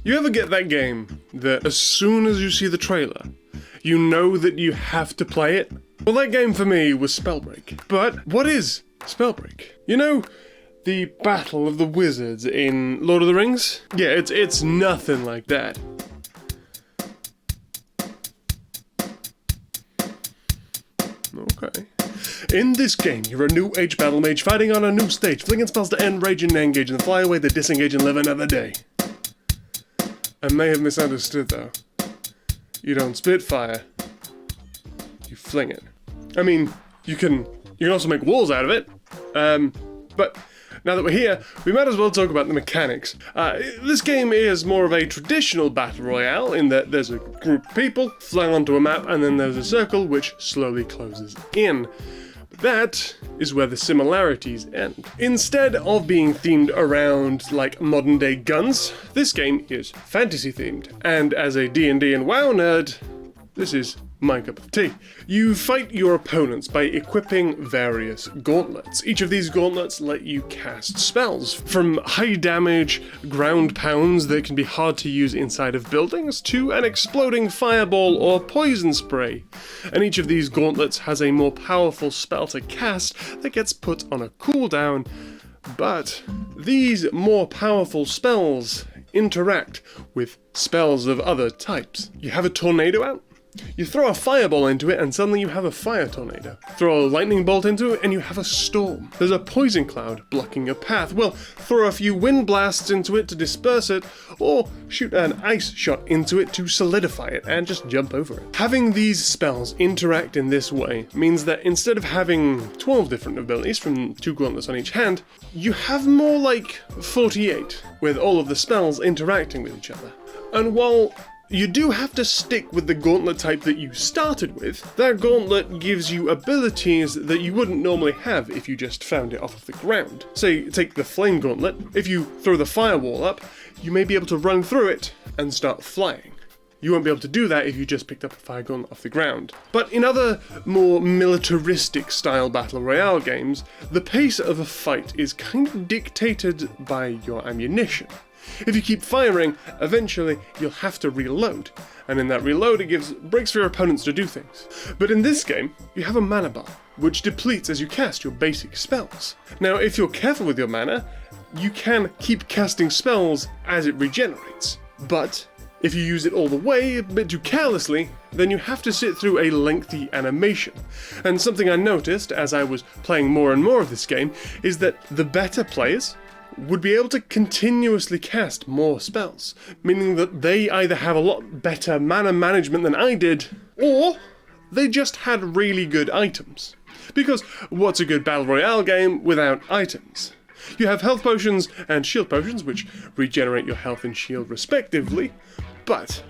You ever get that game that as soon as you see the trailer, you know that you have to play it? Well, that game for me was Spellbreak. But what is Spellbreak? You know, the Battle of the Wizards in Lord of the Rings? Yeah, it's nothing like that. Okay. In this game, you're a new age battle mage fighting on a new stage, flinging spells to end, rage and engage, and fly away to disengage and live another day. I may have misunderstood though. You don't spit fire. You fling it. I mean, you can also make walls out of it. But now that we're here, we might as well talk about the mechanics. This game is more of a traditional battle royale in that there's a group of people flung onto a map and then there's a circle which slowly closes in. That is where the similarities end. Instead of being themed around like modern day guns, this game is fantasy themed. And as a D&D and WoW nerd, this is my cup of tea. You fight your opponents by equipping various gauntlets. Each of these gauntlets let you cast spells, from high damage ground pounds that can be hard to use inside of buildings, to an exploding fireball or poison spray. And each of these gauntlets has a more powerful spell to cast that gets put on a cooldown, but these more powerful spells interact with spells of other types. You have a tornado out? You throw a fireball into it and suddenly you have a fire tornado. Throw a lightning bolt into it and you have a storm. There's a poison cloud blocking your path. Well, throw a few wind blasts into it to disperse it, or shoot an ice shot into it to solidify it and just jump over it. Having these spells interact in this way means that instead of having 12 different abilities from 2 gauntlets on each hand, you have more like 48, with all of the spells interacting with each other. And while you do have to stick with the gauntlet type that you started with, that gauntlet gives you abilities that you wouldn't normally have if you just found it off of the ground. Say, take the flame gauntlet. If you throw the firewall up, you may be able to run through it and start flying. You won't be able to do that if you just picked up a fire gauntlet off the ground. But in other, more militaristic style battle royale games, the pace of a fight is kind of dictated by your ammunition. If you keep firing, eventually you'll have to reload, and in that reload it gives breaks for your opponents to do things. But in this game, you have a mana bar, which depletes as you cast your basic spells. Now, if you're careful with your mana, you can keep casting spells as it regenerates, but if you use it all the way, a bit too carelessly, then you have to sit through a lengthy animation. And something I noticed as I was playing more and more of this game is that the better players would be able to continuously cast more spells, meaning that they either have a lot better mana management than I did, or they just had really good items. Because what's a good battle royale game without items? You have health potions and shield potions, which regenerate your health and shield respectively, but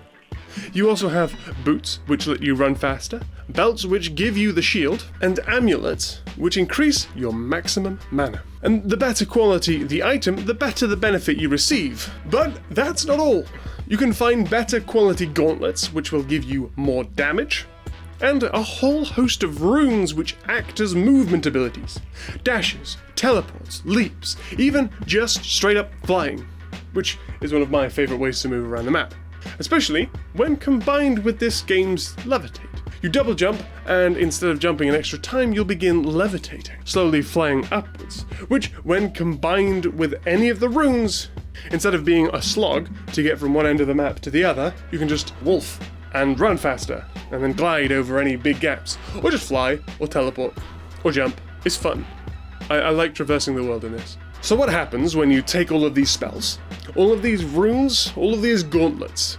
you also have boots, which let you run faster, belts, which give you the shield, and amulets, which increase your maximum mana. And the better quality the item, the better the benefit you receive. But that's not all. You can find better quality gauntlets, which will give you more damage, and a whole host of runes which act as movement abilities. Dashes, teleports, leaps, even just straight up flying, which is one of my favourite ways to move around the map. Especially when combined with this game's levitate. You double jump, and instead of jumping an extra time, you'll begin levitating, slowly flying upwards, which, when combined with any of the runes, instead of being a slog to get from one end of the map to the other, you can just wolf and run faster, and then glide over any big gaps, or just fly, or teleport, or jump. It's fun. I like traversing the world in this. So what happens when you take all of these spells, all of these runes, all of these gauntlets,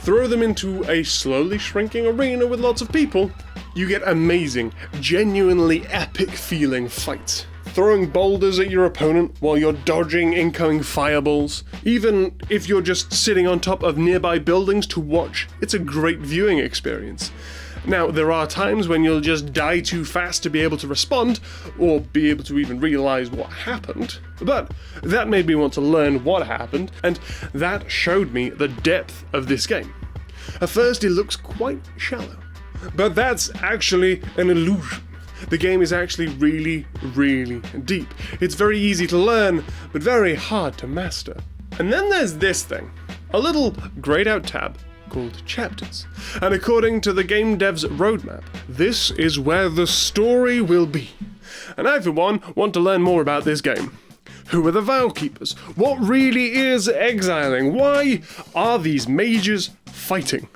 throw them into a slowly shrinking arena with lots of people? You get amazing, genuinely epic feeling fights. Throwing boulders at your opponent while you're dodging incoming fireballs. Even if you're just sitting on top of nearby buildings to watch, it's a great viewing experience. Now, there are times when you'll just die too fast to be able to respond, or be able to even realize what happened, but that made me want to learn what happened, and that showed me the depth of this game. At first, it looks quite shallow, but that's actually an illusion. The game is actually really, really deep. It's very easy to learn, but very hard to master. And then there's this thing. a little grayed out tab called Chapters. And according to the game dev's roadmap, this is where the story will be. And I, for one, want to learn more about this game. Who are the Vow Keepers? What really is exiling? Why are these mages fighting?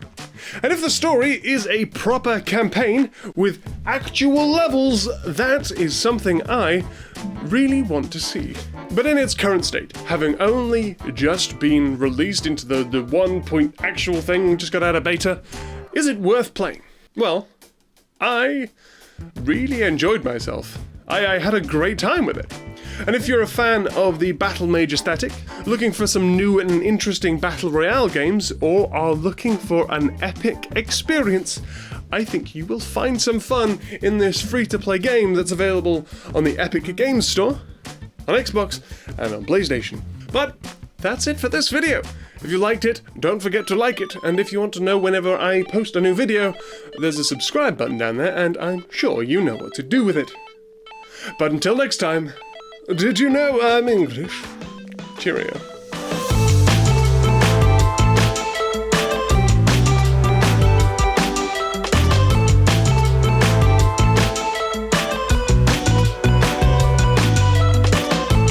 And if the story is a proper campaign with actual levels, that is something I really want to see. But in its current state, having only just been released into the 1 actual thing, just got out of beta, is it worth playing? Well, I really enjoyed myself. I had a great time with it. And if you're a fan of the Battle Mage aesthetic, looking for some new and interesting Battle Royale games, or are looking for an epic experience, I think you will find some fun in this free-to-play game that's available on the Epic Games Store, on Xbox, and on PlayStation. But that's it for this video. If you liked it, don't forget to like it, and if you want to know whenever I post a new video, there's a subscribe button down there, and I'm sure you know what to do with it. But until next time, did you know I'm English? Cheerio.